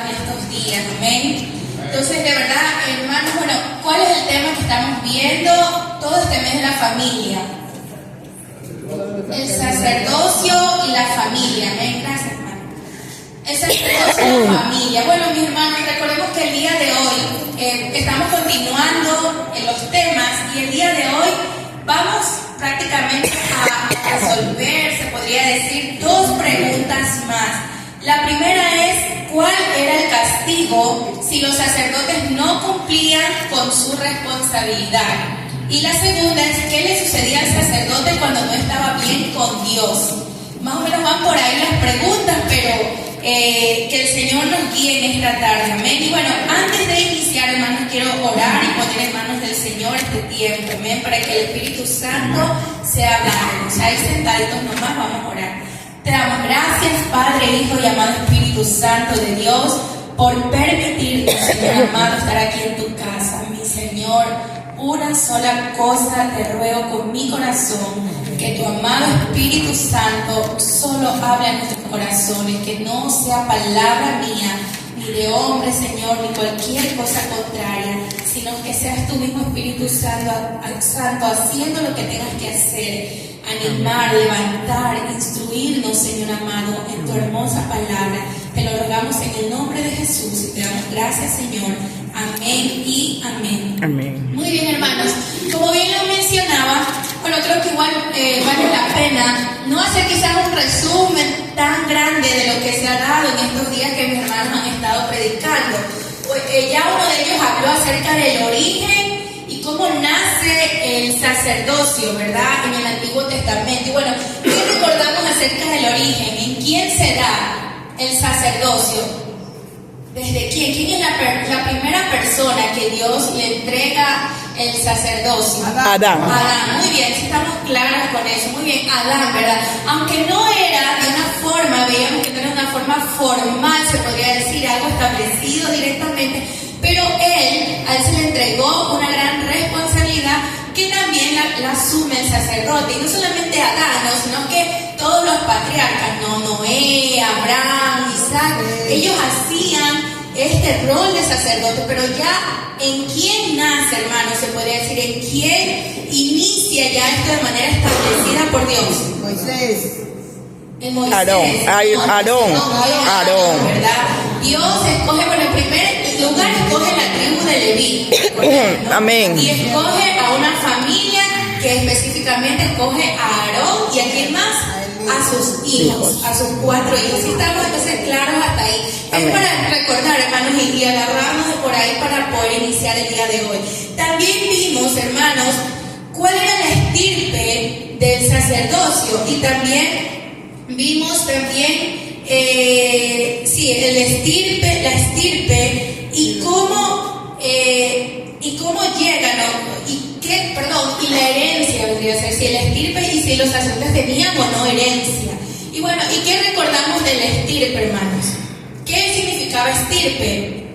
estos días, amén. Entonces, de verdad, hermanos, bueno, ¿cuál es el tema que estamos viendo todo este mes de la familia? El sacerdocio y la familia, amén. Gracias, hermano. El sacerdocio y la familia. Bueno, mis hermanos, recordemos que el día de hoy estamos continuando en los temas y el día de hoy vamos prácticamente a resolver, se podría decir, dos preguntas más. La primera es, ¿cuál era el castigo si los sacerdotes no cumplían con su responsabilidad? Y la segunda es, ¿qué le sucedía al sacerdote cuando no estaba bien con Dios? Más o menos van por ahí las preguntas, pero que el Señor nos guíe en esta tarde, amén. Y bueno, antes de iniciar, hermanos, quiero orar y poner en manos del Señor este tiempo, amén, para que el Espíritu Santo sea hablándonos. Ahí sentaditos nomás vamos a orar. Te damos gracias, Padre, Hijo y amado Espíritu Santo de Dios, por permitirnos, Señor amado, estar aquí en tu casa, mi Señor. Una sola cosa te ruego con mi corazón, que tu amado Espíritu Santo solo hable a nuestros corazones, que no sea palabra mía, ni de hombre, Señor, ni cualquier cosa contraria, sino que seas tú mismo, Espíritu Santo, haciendo lo que tengas que hacer. Animar, levantar, instruirnos, Señor amado, en tu hermosa palabra. Te lo rogamos en el nombre de Jesús y te damos gracias, Señor. Amén y amén. Amén. Muy bien, hermanos. Como bien lo mencionaba, bueno, creo que igual vale la pena no hacer quizás un resumen tan grande de lo que se ha dado en estos días que mis hermanos han estado predicando. Ya uno de ellos habló acerca del origen y cómo nace el sacerdocio, ¿verdad? En el Antiguo Testamento. Y bueno, ¿qué recordamos acerca del origen? ¿En quién se da el sacerdocio? ¿Desde quién? ¿Quién es la primera persona que Dios le entrega el sacerdocio? Adán. Adán, muy bien, si estamos claros con eso, muy bien, Adán, ¿verdad? Aunque no era de una forma, veíamos que no era una forma formal, se podría decir, algo establecido directamente, pero él, a él se le entregó una gran responsabilidad que también la asume el sacerdote, y no solamente Adán, ¿no? Sino que todos los patriarcas, Noé, Abraham, Isaac, ellos hacían este rol de sacerdote, pero ya en quién nace, hermano, se podría decir, en quién inicia ya esto de manera establecida por Dios. Moisés. En Moisés. Aarón. ¿Verdad? Dios escoge, bueno, en primer lugar escoge la tribu de Leví, ¿no? Amén. Y escoge a una familia que específicamente escoge a Aarón y a quién más, a sus hijos, a sus 4 hijos. Si estamos entonces claros hasta ahí. Amén. Es para recordar, hermanos, y agarrarnos de por ahí para poder iniciar el día de hoy. También vimos, hermanos, cuál era la estirpe del sacerdocio, y también vimos la estirpe y cómo llega, ¿no? Y la herencia vendría a ser, si el estirpe y si los sacerdotes tenían o no herencia. Y bueno, ¿y qué recordamos de la estirpe, hermanos? ¿Qué significaba estirpe?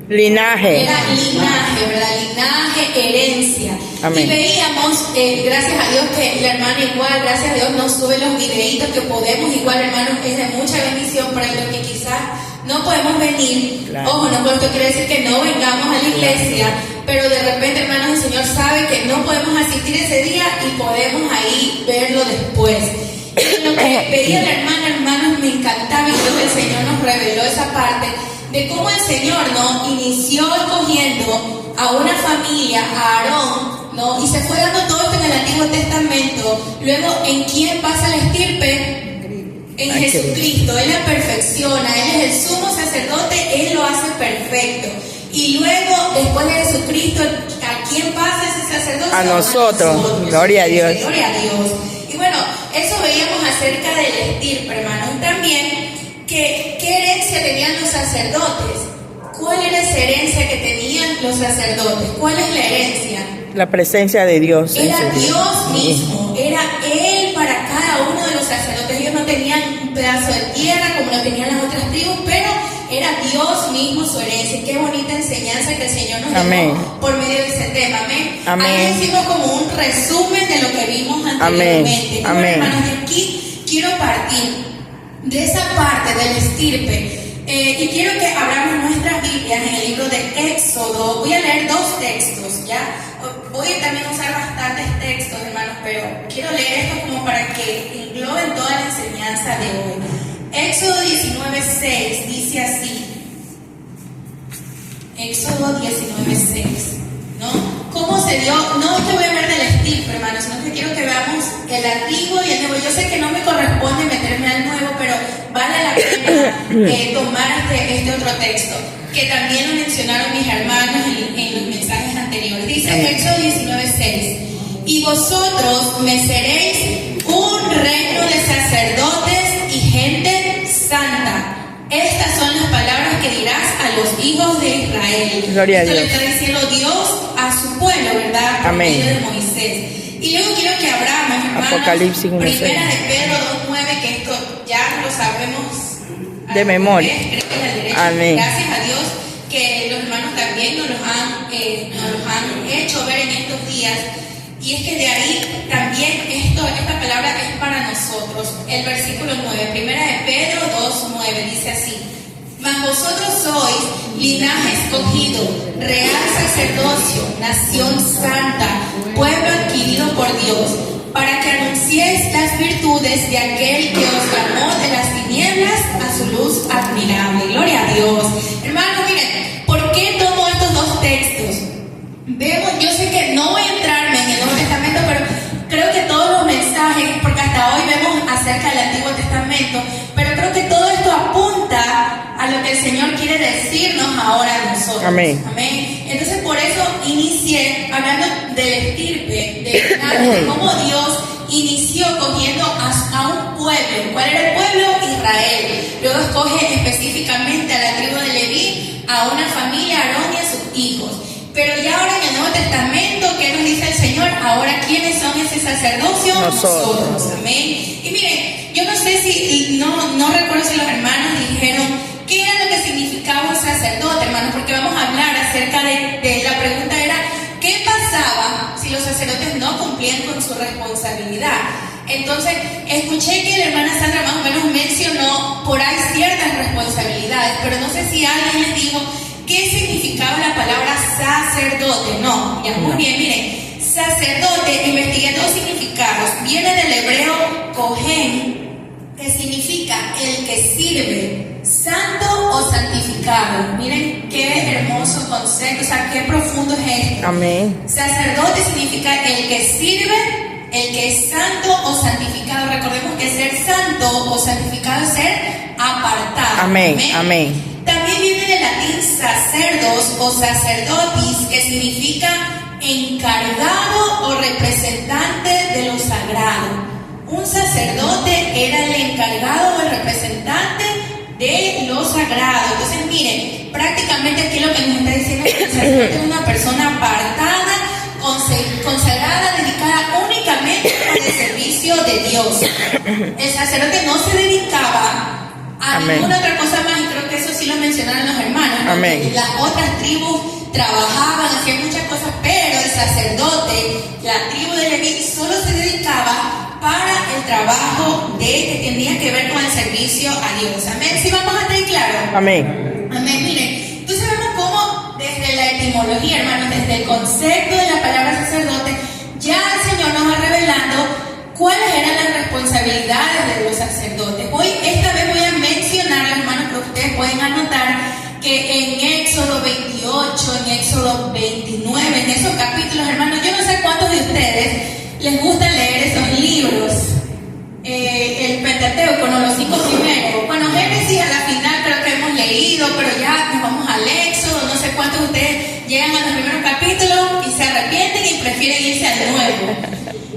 Linaje. Era linaje, ¿verdad? Linaje, herencia. Amén. Y veíamos, gracias a Dios, que la hermana igual, gracias a Dios, nos sube los videitos que podemos, igual, hermanos, es de mucha bendición para los que quizás no podemos venir. Claro. Ojo, no esto quiere decir que no vengamos a la iglesia, pero de repente, hermanos, el Señor sabe que no podemos asistir ese día y podemos ahí verlo después. Y lo que veía la hermana, hermanos, me encantaba, y creo que el Señor nos reveló esa parte de cómo el Señor, ¿no?, inició escogiendo a una familia, a Aarón, ¿no?, y se fue dando todo esto en el Antiguo Testamento. Luego, ¿en quién pasa la estirpe? En Jesucristo. Él la perfecciona, Él es el sumo sacerdote, Él lo hace perfecto. Y luego, después de Jesucristo, ¿a quién pasa ese sacerdocio? A nosotros. Gloria a Dios. Gloria a Dios. Y bueno, eso veíamos acerca del estirpe, hermanos. Y también, ¿qué herencia tenían los sacerdotes? ¿Cuál era esa herencia que tenían los sacerdotes? ¿Cuál es la herencia? La presencia de Dios. Era Dios mismo, era Él para cada uno de los sacerdotes. Ellos no tenían un pedazo de tierra como lo tenían las otras tribus, pero era Dios mismo su herencia. Qué bonita enseñanza que el Señor nos dio por medio de ese tema. Amén. Amén. Ahí hicimos como un resumen de lo que vimos anteriormente. Amén. Bueno, hermanos, de aquí quiero partir de esa parte del estirpe Y quiero que abramos nuestras Biblias en el libro de Éxodo. Voy a leer dos textos, ¿ya? Voy a también usar bastantes textos, hermanos, pero quiero leer esto como para que engloben toda la enseñanza de hoy. Éxodo 19:6 dice así. Éxodo 19:6, ¿no? ¿Cómo se dio? No es que voy a hablar del estilo, hermanos, sino que quiero que veamos el antiguo y el nuevo. Yo sé que no me corresponde meterme al nuevo, pero vale la pena tomar este otro texto, que también lo mencionaron mis hermanos en los mensajes anteriores. Dice Éxodo 19:6, y vosotros me seréis un reino de sacerdotes y gente santa. Estas son las palabras que dirás a los hijos de Israel. Gloria a Esto Dios. le está diciendo Dios a su pueblo, ¿verdad? Por Amén. medio de Moisés. Y luego quiero que abramos, hermanos, Apocalipsis 1:6. Primera de Pedro 2:9, que esto ya lo sabemos De memoria. Creo que es al derecho. Amén. Gracias a Dios que los hermanos también nos los han hecho ver en estos días. Y es que de ahí también esta palabra es para nosotros. El versículo 9, Primera de Pedro 2:9, dice así: mas vosotros sois linaje escogido, real sacerdocio, nación santa, pueblo adquirido por Dios, para que anunciéis las virtudes de aquel que os llamó de las tinieblas a su luz admirable. Gloria a Dios. Hermanos, miren, ¿por qué tomo estos dos textos? Vemos, yo sé que no voy a entrarme en el Nuevo Testamento, pero creo que todos los mensajes, porque hasta hoy vemos acerca del Antiguo Testamento, pero creo que todo esto apunta a lo que el Señor quiere decirnos ahora a nosotros. Amén. Amén. Entonces por eso inicié hablando del estirpe, de cómo Dios inició cogiendo a un pueblo. ¿Cuál era el pueblo? Israel. Luego escoge específicamente a la tribu de Leví, a una familia, Aarón y a sus hijos. Pero ya ahora en el Nuevo Testamento, ¿qué nos dice el Señor? Ahora, ¿quiénes son ese sacerdocio? Nosotros. Amén. Y miren, yo no sé si, no recuerdo si los hermanos dijeron qué era lo que significaba un sacerdote, hermanos, porque vamos a hablar acerca de la pregunta era, ¿qué pasaba si los sacerdotes no cumplían con su responsabilidad? Entonces, escuché que la hermana Sandra más o menos mencionó por ahí ciertas responsabilidades, pero no sé si alguien les dijo ¿qué significaba la palabra sacerdote? No, ya muy bien, miren, sacerdote, investigué dos significados. Viene del hebreo kohen, que significa el que sirve, santo o santificado. Miren qué hermoso concepto, o sea, qué profundo es esto. Amén. Sacerdote significa el que sirve, el que es santo o santificado. Recordemos que ser santo o santificado es ser apartado. Amén. Amén. También viene del latín sacerdos o sacerdotis, que significa encargado o representante de lo sagrado. Un sacerdote era el encargado o el representante de lo sagrado. Entonces, miren, prácticamente aquí lo que nos está diciendo es que el sacerdote es una persona apartada, consagrada, dedicada únicamente al servicio de Dios. El sacerdote no se dedicaba a Amén. ninguna otra cosa más, y creo que eso sí lo mencionaron los hermanos, ¿no? Amén. Las otras tribus trabajaban, hacían muchas cosas, pero el sacerdote, la tribu de Leví, solo se dedicaba para el trabajo que tenía que ver con el servicio a Dios. Amén. ¿Sí vamos a estar claros? Amén. Amén. Miren, entonces vemos cómo desde la etimología, hermanos, desde el concepto de la palabra sacerdote, ya el Señor nos va revelando cuáles eran las responsabilidades de los sacerdotes. Esta vez voy a mencionar, hermanos, que ustedes pueden anotar que en Éxodo 28, en Éxodo 29, en esos capítulos, hermanos, yo no sé cuántos de ustedes les gusta leer esos libros. El Pentateuco, no, los 5 primeros. Bueno, Génesis a la final creo que hemos leído, pero ya nos vamos al Éxodo. No sé cuántos de ustedes llegan a los primeros capítulos y se arrepienten y prefieren irse al nuevo.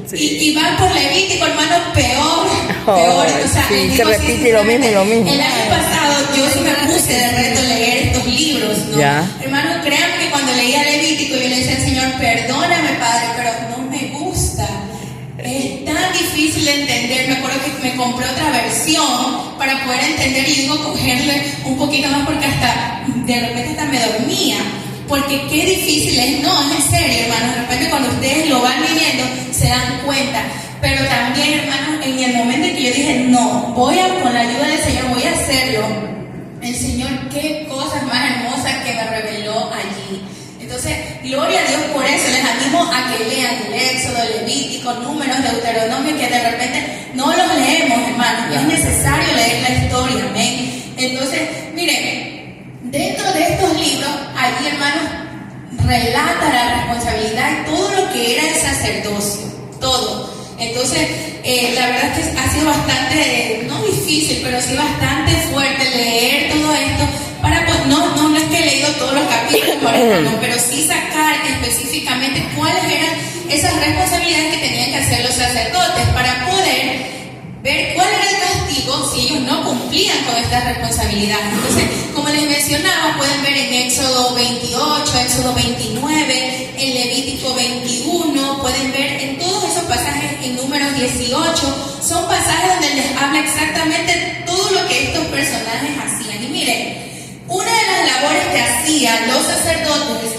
Sí. Y van por Levítico, hermano, peor. O sea, sí, se repite lo mismo y lo mismo. El año pasado yo sí me puse de reto leer estos libros, ¿no? Ya. Hermano, créanme que cuando leía Levítico yo le decía al Señor, perdóname, Padre, pero no me gusta. Es tan difícil de entender. Me acuerdo que me compré otra versión para poder entender y digo cogerle un poquito más porque hasta de repente hasta me dormía. Porque qué difícil es, no, es en serio, hermanos. De repente cuando ustedes lo van viviendo se dan cuenta. Pero también, hermanos, en el momento en que yo dije, no, con la ayuda del Señor voy a hacerlo, el Señor, qué cosas más hermosas que me reveló allí. Entonces, gloria a Dios por eso. Les animo a que lean el Éxodo, el Levítico, Números, Deuteronomio, que de repente no los leemos, hermanos. Es necesario leer la historia, amén. Entonces, miren, dentro de estos libros, allí, hermanos, relata la responsabilidad y todo lo que era el sacerdocio, todo. Entonces, la verdad es que ha sido bastante, no difícil, pero sí bastante fuerte leer todo esto. Para, pues, no es que he leído todos los capítulos, pero sí sacar específicamente cuáles eran esas responsabilidades que tenían que hacer los sacerdotes para poder ver cuál era el castigo si ellos no cumplían con estas responsabilidades. Entonces, como les mencionaba, pueden ver en Éxodo 28, Éxodo 29, en Levítico 21, pueden ver en todos esos pasajes, en Números 18, son pasajes donde les habla exactamente todo lo que estos personajes hacían. Y miren, una de las labores que hacían los sacerdotes,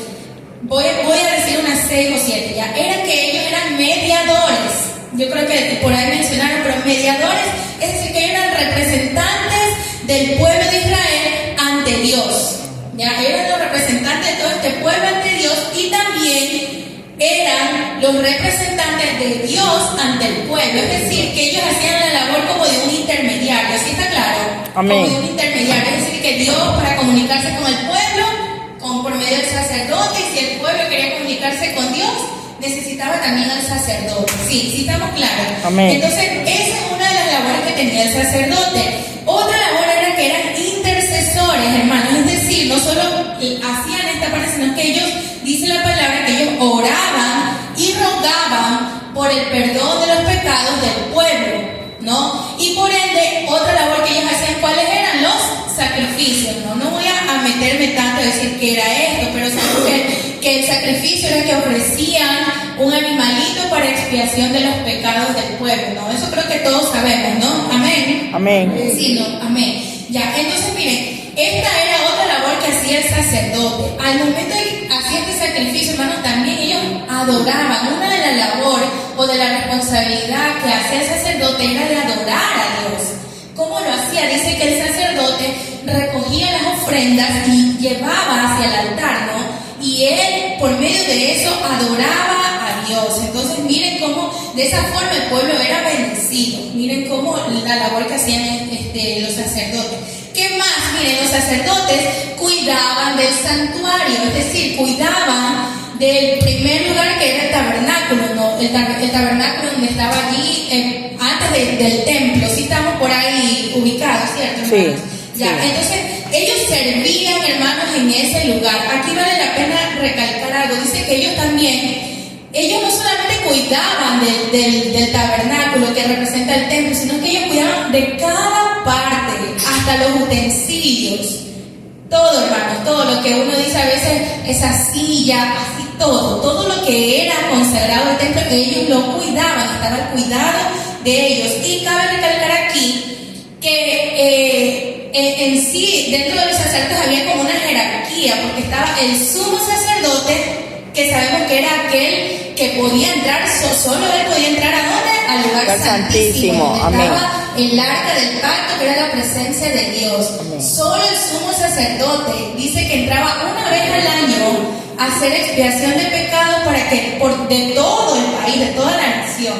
voy a decir unas 6 o 7 ya, era que ellos eran mediadores. Yo creo que por ahí mencionaron, pero mediadores, es decir, que eran representantes del pueblo de Israel ante Dios. Ya eran los representantes de todo este pueblo ante Dios y también eran los representantes de Dios ante el pueblo. Es decir, que ellos hacían la labor como de un intermediario. ¿Sí está claro? Amén. Como de un intermediario. Es decir, que Dios, para comunicarse con el pueblo, por medio del sacerdote, y si el pueblo quería comunicarse con Dios, necesitaba también al sacerdote. Sí estamos claros. Amén. Entonces, esa es una de las labores que tenía el sacerdote. Otra labor era que eran intercesores, hermanos. Es decir, no solo hacían esta parte, sino que ellos, dice la palabra, que ellos oraban y rogaban por el perdón de los pecados del pueblo, ¿no? Y por ende, otra labor que ellos hacían, ¿cuáles eran? Los sacrificios, ¿no? No voy a meterme tanto a decir que era esto, pero sabemos que el sacrificio era que ofrecían un animalito para expiación de los pecados del pueblo, ¿no? Eso creo que todos sabemos, ¿no? Amén. Amén. Sí, ¿no? Amén. Ya, entonces miren, esta era otra labor que hacía el sacerdote. Al momento de que hacía este sacrificio, hermanos, también ellos adoraban. Una de las labores o de la responsabilidad que hacía el sacerdote era de adorar a Dios. ¿Cómo lo hacía? Dice que el sacerdote recogía las ofrendas y llevaba hacia el altar, ¿no? Y él, por medio de eso, adoraba a Dios. Entonces, miren cómo de esa forma el pueblo era bendecido. Miren cómo la labor que hacían los sacerdotes. ¿Qué más? Miren, los sacerdotes cuidaban del santuario, es decir, cuidaban del primer lugar que era el tabernáculo, ¿no? El tabernáculo donde estaba allí antes del templo. Sí estamos por ahí ubicados, ¿cierto, hermanos? Sí. Ya, Sí. entonces ellos servían, hermanos, en ese lugar. Aquí vale la pena recalcar algo. Dice que ellos no solamente cuidaban del tabernáculo que representa el templo, sino que ellos cuidaban de cada parte, hasta los utensilios. Todo, hermanos, todo lo que uno dice a veces, esa silla, así todo lo que era consagrado al templo, ellos lo cuidaban, estaba el cuidado de ellos. Y cabe recalcar aquí que en sí, dentro de los sacerdotes había como una jerarquía, porque estaba el sumo sacerdote, que sabemos que era aquel que podía entrar, solo él podía entrar ¿a dónde? Al lugar santísimo, donde estaba el arca del pacto, que era la presencia de Dios. Amén. Solo el sumo sacerdote dice que entraba una vez al año a hacer expiación de pecados de todo el país, de toda la nación.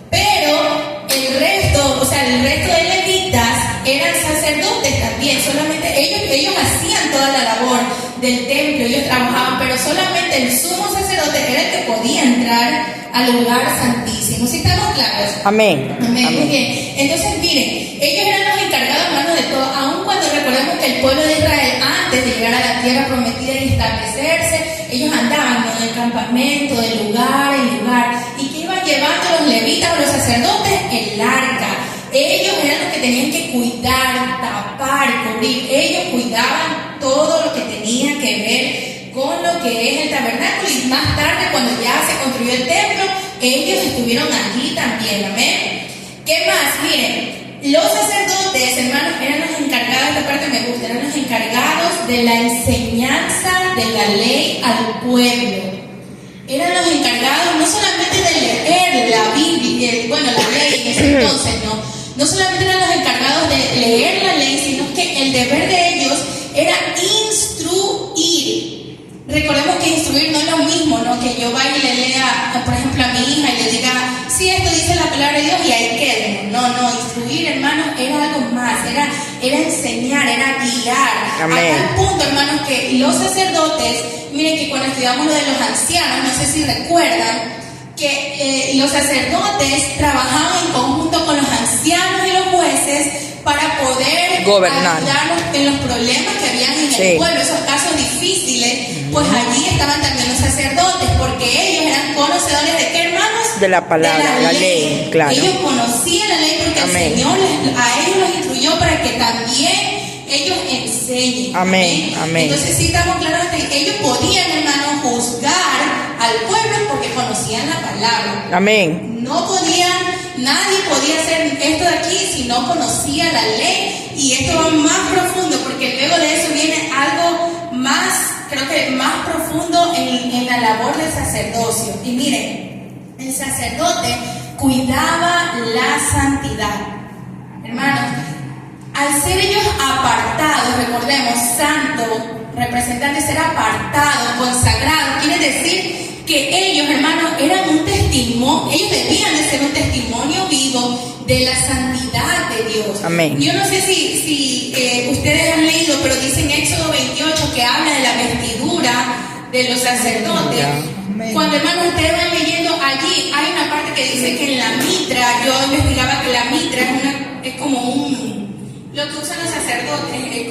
Pero el resto de levitas eran sacerdotes también, solamente ellos hacían toda la labor del templo, ellos trabajaban, pero solamente el sumo sacerdote era el que podía entrar al lugar santísimo. ¿Sí estamos claros? Amén. Amén. Amén. Muy bien. Entonces, miren, ellos eran los encargados, hermanos, de todo, aun cuando recordemos que el pueblo de Israel, antes de llegar a la tierra prometida y establecerse, ellos andaban en el campamento, de lugar en lugar, y que iban llevando los levitas o los sacerdotes el arca. Ellos eran los que tenían que cuidar, tapar, cubrir. Ellos cuidaban todo lo que tenía que ver con lo que es el tabernáculo, y más tarde, cuando ya se construyó el templo, ellos estuvieron allí también. Amén. ¿Qué más? Miren, los sacerdotes, hermanos, eran los encargados, esta parte me gusta, eran los encargados de la enseñanza de la ley al pueblo. Eran los encargados no solamente de leer la Biblia, la ley en ese entonces, no solamente eran los encargados de leer la ley, sino que el deber de ellos era instruir. Recordemos que instruir no es lo mismo, ¿no? Que yo vaya y le lea, por ejemplo, a mi hija y le diga, sí, esto dice la palabra de Dios y ahí quede. No, instruir, hermanos, era algo más, era enseñar, era guiar. Amén. A tal punto, hermanos, que los sacerdotes, miren que cuando estudiamos lo de los ancianos, no sé si recuerdan, que los sacerdotes trabajaban en conjunto con los ancianos y los jueces para poder gobernar, ayudarnos en los problemas que habían en el pueblo, esos casos difíciles, pues allí estaban también los sacerdotes, porque ellos eran conocedores de qué, hermanos, de la palabra, de la ley, claro. Ellos conocían la ley porque Amén. el Señor a ellos los instruyó para que también ellos enseñen. Amén, amén. Entonces sí estamos claros que ellos podían, hermanos, juzgar al pueblo porque conocían la palabra. Amén. No podían, nadie podía hacer esto de aquí si no conocía la ley. Y esto va más profundo porque luego de eso viene algo más, creo que más profundo en la labor del sacerdocio. Y miren, el sacerdote cuidaba la santidad. Hermanos, al ser ellos apartados, recordemos, santo, representante, ser apartado, consagrado, quiere decir que ellos, hermanos, eran un testimonio, ellos debían de ser un testimonio vivo de la santidad de Dios. Amén. Yo no sé si ustedes han leído, pero dice en Éxodo 28 que habla de la vestidura de los sacerdotes. Cuando, hermanos, ustedes van leyendo allí, hay una parte que dice que en la mitra, yo investigaba que la mitra es como lo que usan los sacerdotes, es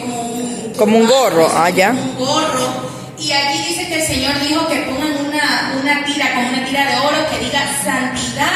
como un gorro, ya. Un gorro. Y allí dice que el Señor dijo que pongan una tira, como una tira de oro que diga santidad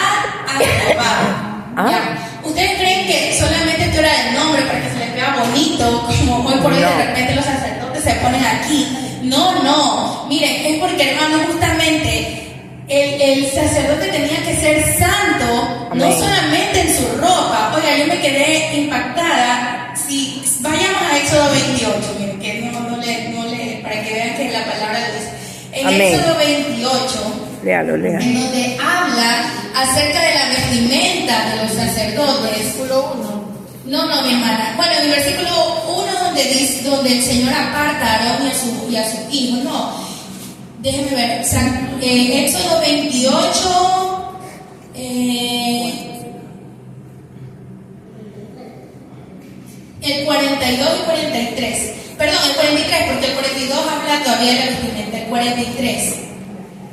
a Jehová. ¿Ustedes creen que solamente esto era el nombre para que se les vea bonito, como hoy por hoy de repente los sacerdotes se ponen aquí? No. Miren, es porque, hermanos, justamente el sacerdote tenía que ser santo. Amén. No solamente en su ropa. Oiga, yo me quedé impactada. Si vayamos a Éxodo 28, miren, que no le, para que vean que la palabra lo dice. En Amén. Éxodo 28, léalo. En donde habla acerca de la vestimenta de los sacerdotes. Versículo 1. No, mi hermana. Bueno, en el versículo 1 donde el Señor aparta a Aarón y a sus hijos. No, déjenme ver. Éxodo 28. El 42 y 43. Perdón, el 43, porque el 42 habla todavía de la vestimenta. El 43.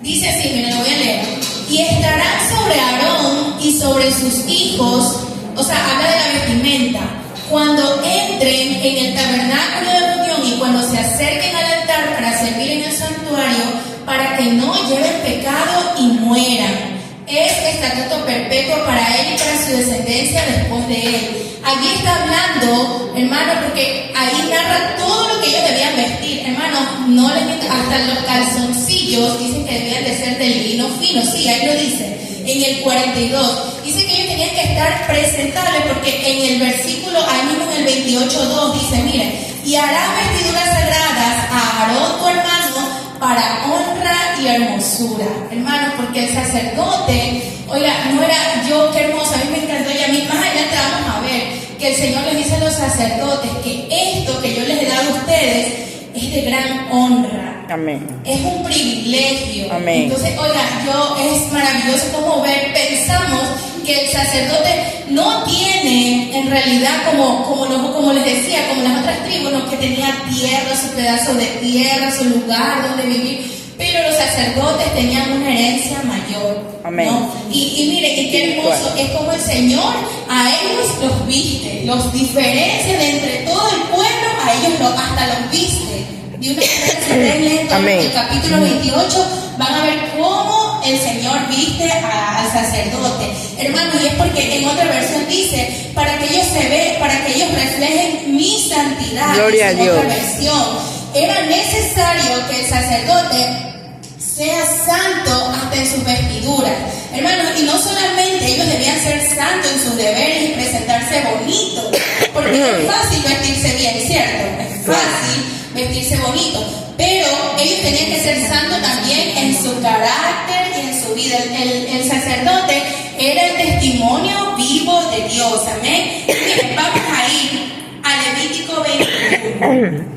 Dice así, miren, lo voy a leer. Y estarán sobre Aarón y sobre sus hijos, o sea, habla de la vestimenta, cuando entren en el tabernáculo de reunión y cuando se acerquen al altar para servir en el santuario, para que no lleven pecado y mueran. Es estatuto perpetuo para él y para su descendencia después de él. Allí está hablando, hermano, porque ahí narra todo lo que ellos debían vestir. Hermano, no les miento, hasta los calzoncillos dicen que debían de ser del lino fino. Sí, ahí lo dice, en el 42. Dice que ellos tenían que estar presentables porque en el versículo, ahí mismo en el 28:2 dice, miren, y harás vestiduras sagradas a Aarón tu hermano para honra y hermosura. Hermanos, porque el sacerdote, oiga, no era yo, qué hermosa, a mí me encantó, y a mí más adelante vamos a ver que el Señor les dice a los sacerdotes que esto que yo les he dado a ustedes es de gran honra. Amén. Es un privilegio. Amén. Entonces, oiga, es maravilloso como pensamos que el sacerdote no tiene en realidad como les decía, como las otras tribus, ¿no? Que tenía tierra, su pedazo de tierra, su lugar donde vivir, pero los sacerdotes tenían una herencia mayor. Amén. ¿No? Y mire, y qué hermoso, es como el Señor a ellos los viste, los diferencia de entre todo el pueblo, a ellos hasta los viste. De una manera, si ustedes leen todo el capítulo 28, van a ver cómo el Señor viste al sacerdote. Hermanos, y es porque en otra versión dice, para que ellos reflejen mi santidad. Gloria a Dios. Otra versión. Era necesario que el sacerdote sea santo hasta en sus vestiduras. Hermanos, y no solamente ellos debían ser santos en sus deberes y presentarse bonitos, porque es fácil vestirse bien, ¿cierto? Es fácil vestirse bonito, pero ellos tenían que ser santos también en su carácter y en su vida. El sacerdote era el testimonio vivo de Dios, amén. Miren, vamos a ir a Levítico 21.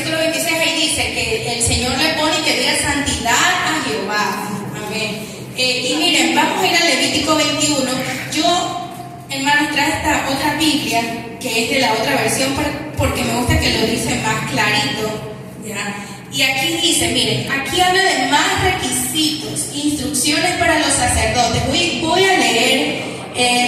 versículo 26 ahí dice que el Señor le pone que diga santidad a Jehová. Amén. Y miren, vamos a ir a Levítico 21. Yo, hermanos, traje esta otra Biblia, que es de la otra versión, porque me gusta que lo dice más clarito, ¿ya? Y aquí dice, miren, aquí habla de más requisitos, instrucciones para los sacerdotes. Voy a leer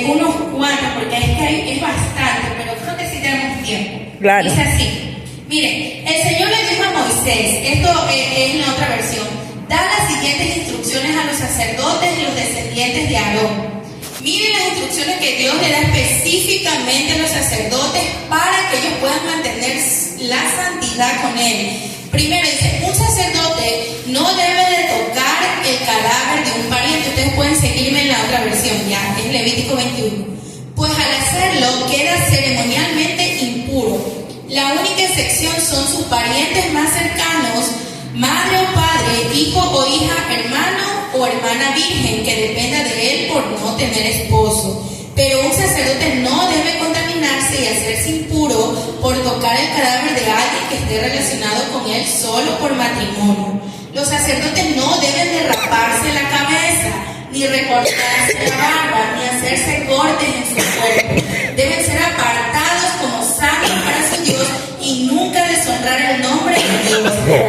unos cuantos, porque es que es bastante, pero creo que sí tenemos tiempo. Claro. Dice así, miren, el Señor le dijo a Moisés, esto es la otra versión, da las siguientes instrucciones a los sacerdotes y los descendientes de Aarón. Miren las instrucciones que Dios le da específicamente a los sacerdotes para que ellos puedan mantener la santidad con Él. Primero dice, un sacerdote no debe de tocar el cadáver de un pariente. Ustedes pueden seguirme en la otra versión, ya, es Levítico 21. Pues al hacerlo queda ceremonialmente impuro. La única excepción son sus parientes más cercanos, madre o padre, hijo o hija, hermano o hermana virgen, que dependa de él por no tener esposo. Pero un sacerdote no debe contaminarse y hacerse impuro por tocar el cadáver de alguien que esté relacionado con él solo por matrimonio. Los sacerdotes no deben de raparse la cabeza, ni recortarse la barba, ni hacerse cortes en su cuerpo. Deben ser apartados como santos para su Dios y nunca deshonrar el nombre de Dios.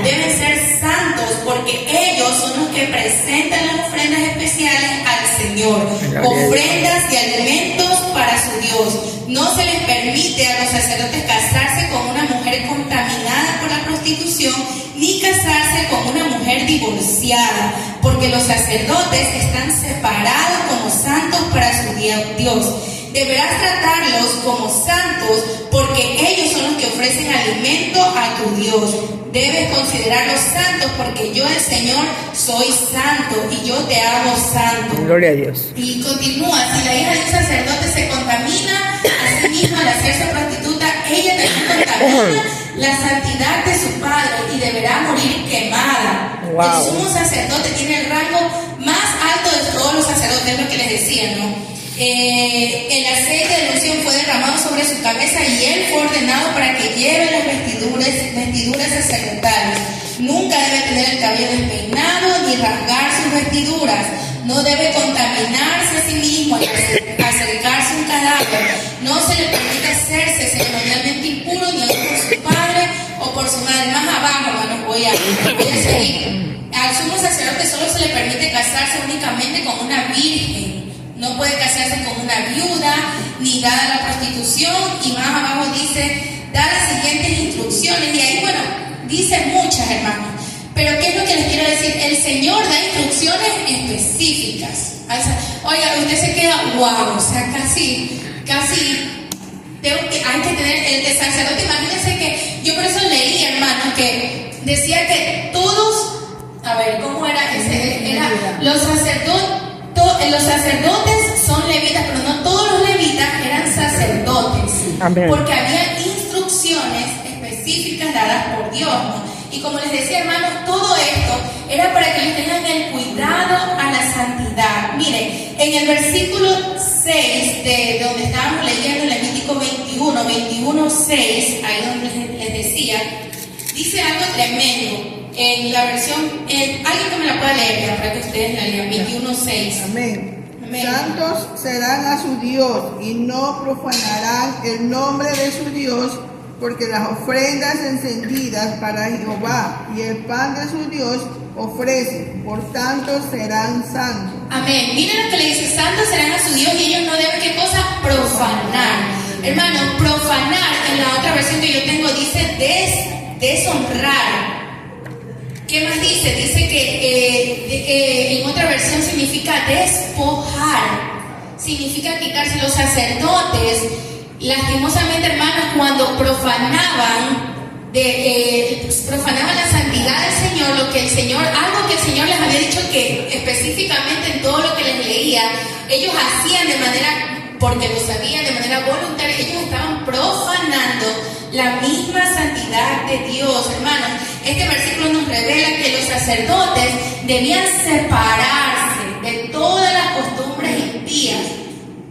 Deben ser santos porque ellos son los que presentan las ofrendas especiales al Señor, ofrendas y alimentos para su Dios. No se les permite a los sacerdotes casarse con una mujer contaminada por la prostitución, ni casarse con una mujer divorciada, porque los sacerdotes están separados como santos para su Dios. Deberás tratarlos como santos porque ellos son los que ofrecen alimento a tu Dios. Debes considerarlos santos porque yo, el Señor, soy santo y yo te hago santo. Gloria a Dios. Y continúa, si la hija de un sacerdote se contamina a sí misma al hacerse prostituta, ella también contamina la santidad de su padre y deberá morir quemada. Wow. El sumo sacerdote tiene el rango más alto de todos los sacerdotes, es lo que les decía, ¿no? El aceite de unción fue derramado sobre su cabeza y él fue ordenado para que lleve las vestiduras sacerdotales. Nunca debe tener el cabello despeinado ni rasgar sus vestiduras. No debe contaminarse a sí mismo al acercarse a un cadáver. No se le permite hacerse ceremonialmente impuro ni aún por su padre o por su madre. Más abajo, hermanos, voy a seguir. Al sumo sacerdote solo se le permite casarse únicamente con una virgen. No puede casarse con una viuda, ni dada la prostitución. Y más abajo dice, da las siguientes instrucciones. Y ahí, bueno, dice muchas, hermanos. Pero ¿qué es lo que les quiero decir? El Señor da instrucciones específicas. Oiga, usted se queda, wow, o sea, casi, hay que tener, el sacerdote, imagínense que, yo por eso leí, hermanos, que decía que todos, a ver, ¿cómo era ese? Era, los sacerdotes son levitas, pero no todos los levitas eran sacerdotes. Amén. Porque había instrucciones específicas dadas por Dios, ¿no? Y como les decía, hermanos, todo esto era para que ellos tengan el cuidado a la santidad. Miren, en el versículo 6 de donde estábamos leyendo en Levítico 21:6, ahí donde les decía, dice algo tremendo. En la versión, alguien que me la pueda leer ya, para que ustedes la lean, 21:6. Amén. Amén. Santos serán a su Dios y no profanarán el nombre de su Dios, porque las ofrendas encendidas para Jehová y el pan de su Dios ofrecen, por tanto serán santos. Amén. Miren lo que le dice, santos serán a su Dios y ellos no deben, ¿qué cosa? Profanar. Hermano, profanar, en la otra versión que yo tengo dice deshonrar. ¿Qué más dice? Dice que en otra versión significa despojar, significa quitarse. Los sacerdotes, lastimosamente, hermanos, cuando profanaban la santidad del Señor, algo que el Señor les había dicho que específicamente en todo lo que les leía, ellos hacían de manera, porque lo sabían, de manera voluntaria, ellos estaban profanando la misma santidad de Dios, hermanos. Este versículo nos revela que los sacerdotes debían separarse de todas las costumbres impías,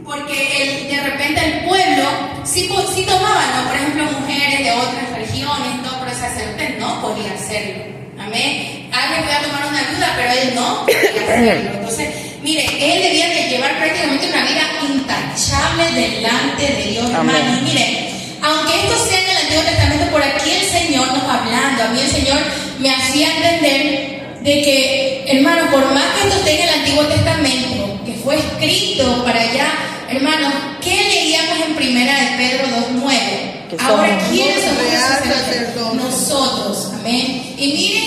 porque de repente el pueblo sí tomaban, ¿no? Por ejemplo, mujeres de otras religiones, funciones, todo, pero el sacerdote no podía hacerlo. Amén. Alguien podía tomar una ayuda, pero él no podía hacerlo. Entonces, mire, él debía de llevar prácticamente una vida intachable delante de Dios, hermano. Y mire, aunque esto sea en el Antiguo Testamento, por aquí el Señor nos hablando, a mí el Señor me hacía entender de que, hermano, por más que esto esté en el Antiguo Testamento, que fue escrito para allá, hermano, ¿qué leíamos en Primera de Pedro 2:9? Ahora, ¿quiénes somos los sacerdotes? Nosotros, amén. Y miren,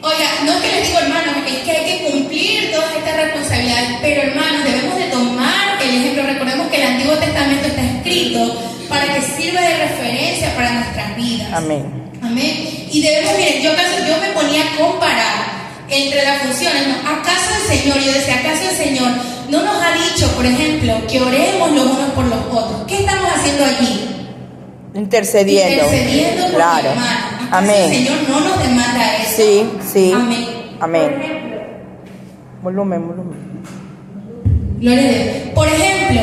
oiga, no es que les digo, hermanos, que hay que cumplir todas estas responsabilidades, pero hermanos, debemos de tomar el ejemplo. Recordemos que el Antiguo Testamento está escrito para que sirva de referencia para nuestras vidas. Amén. Amén. Y debemos, miren, yo me ponía a comparar entre las funciones, ¿no? ¿Acaso el Señor, yo decía, acaso el Señor no nos ha dicho, por ejemplo, que oremos los unos por los otros? ¿Qué estamos haciendo allí? Intercediendo. Intercediendo por claro. mi hermano. ¿Acaso Amén. el Señor no nos demanda eso? Sí, sí. Amén. Amén. Por ejemplo, Volumen. gloria a Dios. Por ejemplo,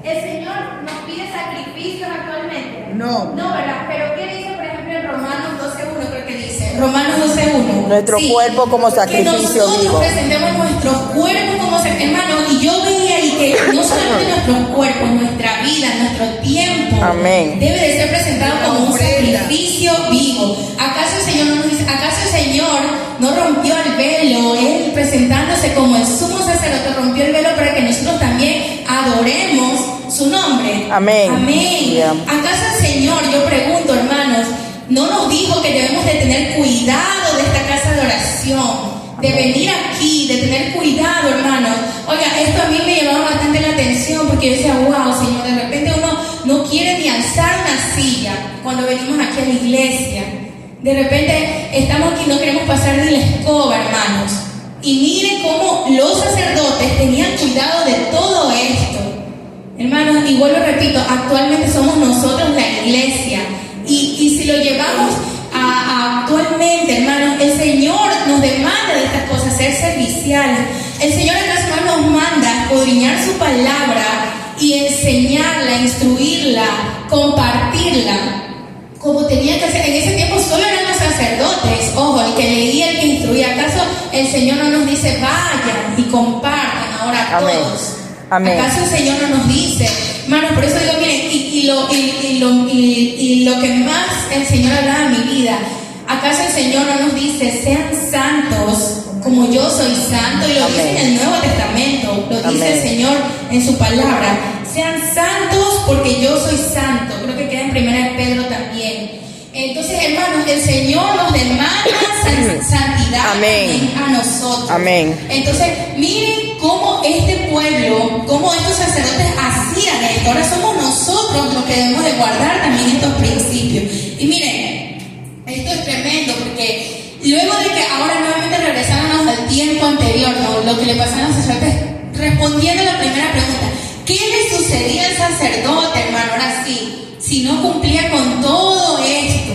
el Señor nos pide sacrificios actualmente. No. No, ¿verdad? Pero ¿qué dice, por ejemplo, en Romanos 12:1? Creo que dice. Romanos 12:1. Nuestro cuerpo como sacrificio que nosotros vivo. presentemos nuestros cuerpos como sacrificio. Hermano, y yo veía ahí que no solamente nuestros cuerpos, nuestra vida, nuestro tiempo, Amén, debe de ser presentado como un sacrificio vivo. ¿Acaso el Señor no nos dice, acaso el Señor no rompió el velo? Él presentándose como el sumo sacerdote rompió el velo para que nosotros también adoremos su nombre. Amén. Amén. Yeah. ¿Acaso el Señor, yo pregunto, hermanos, no nos dijo que debemos de tener cuidado de esta casa de oración? De venir aquí, de tener cuidado, hermanos. Oiga, esto a mí me llamaba bastante la atención porque yo decía, wow, Señor, de repente uno no quiere ni alzar una silla cuando venimos aquí a la iglesia. De repente estamos aquí y no queremos pasar ni la escoba, hermanos. Y miren cómo los sacerdotes tenían cuidado de todo esto. Hermanos, y vuelvo repito, actualmente somos nosotros la iglesia. Y si lo llevamos a actualmente, hermanos, el Señor nos demanda de estas cosas, ser serviciales. El Señor acaso nos manda escudriñar su palabra y enseñarla, instruirla, compartirla, como tenía que hacer. En ese tiempo solo eran los sacerdotes, ojo, el que leía, el que instruía. ¿Acaso el Señor no nos dice, vayan y compartan ahora a todos? Amén. ¿Acaso el Señor no nos dice? Hermanos, por eso digo, miren, y lo que más el Señor hablaba en mi vida, ¿acaso el Señor no nos dice, sean santos como yo soy santo? Y lo dice en el Nuevo Testamento, lo dice el Señor en su palabra, sean santos porque yo soy santo. Creo que queda en Primera de Pedro también. Entonces, hermanos, el Señor nos demanda santidad. Amén. A nosotros. Amén. Entonces, miren cómo este pueblo, cómo estos sacerdotes hacían esto. Ahora somos nosotros los que debemos de guardar también estos principios. Y miren, esto es tremendo porque luego de que ahora nuevamente regresáramos al tiempo anterior, ¿no? Lo que le pasaba a los sacerdotes, respondiendo a la primera pregunta, ¿qué le sucedía al sacerdote, hermano? Ahora sí, si no cumplía con todo esto.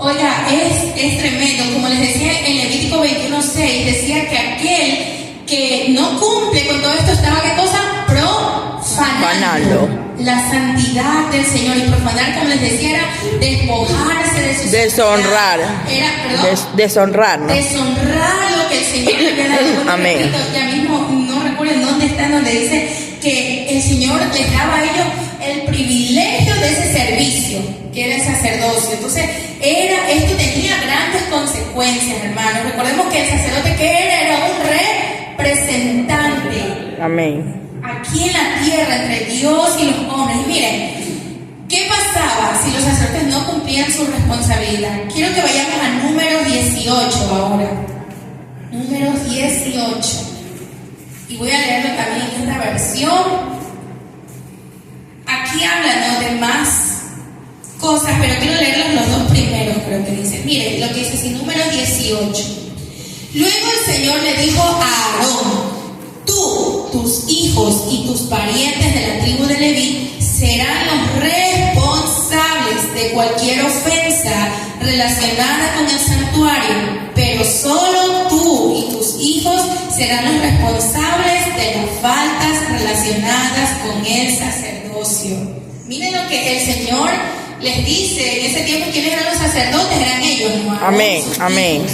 Oiga, es tremendo. Como les decía en Levítico 21:6, decía que aquel que no cumple con todo esto estaba, ¿qué cosa? Profanando la santidad del Señor. Y profanar, como les decía, era despojarse de su deshonrar. Deshonrar, ¿no? Deshonrar lo que el Señor le había dado. Amén. Ya mismo no recuerdo en dónde está, donde dice que el Señor les daba a ellos el privilegio de ese servicio, que era el sacerdocio. Entonces, esto tenía grandes consecuencias, hermanos. Recordemos que el sacerdote que era un representante. Amén. Aquí en la tierra, entre Dios y los hombres. Y miren, ¿qué pasaba si los sacerdotes no cumplían su responsabilidad? Quiero que vayamos a Números 18 ahora. Números 18. Y voy a leerlo también en esta versión. Aquí hablan, ¿no?, de más cosas, pero quiero leerlos los dos primeros, creo que dice. Miren, lo que dice así, Números 18. Luego el Señor le dijo a Aarón, tú, tus hijos y tus parientes de la tribu de Leví serán los responsables de cualquier ofensa relacionada con el santuario, pero solo tú y tus hijos serán los responsables de las faltas relacionadas con el sacerdocio. Miren lo que el Señor les dice, en ese tiempo, ¿quiénes eran los sacerdotes? Eran ellos, hermanos. Amén, amén.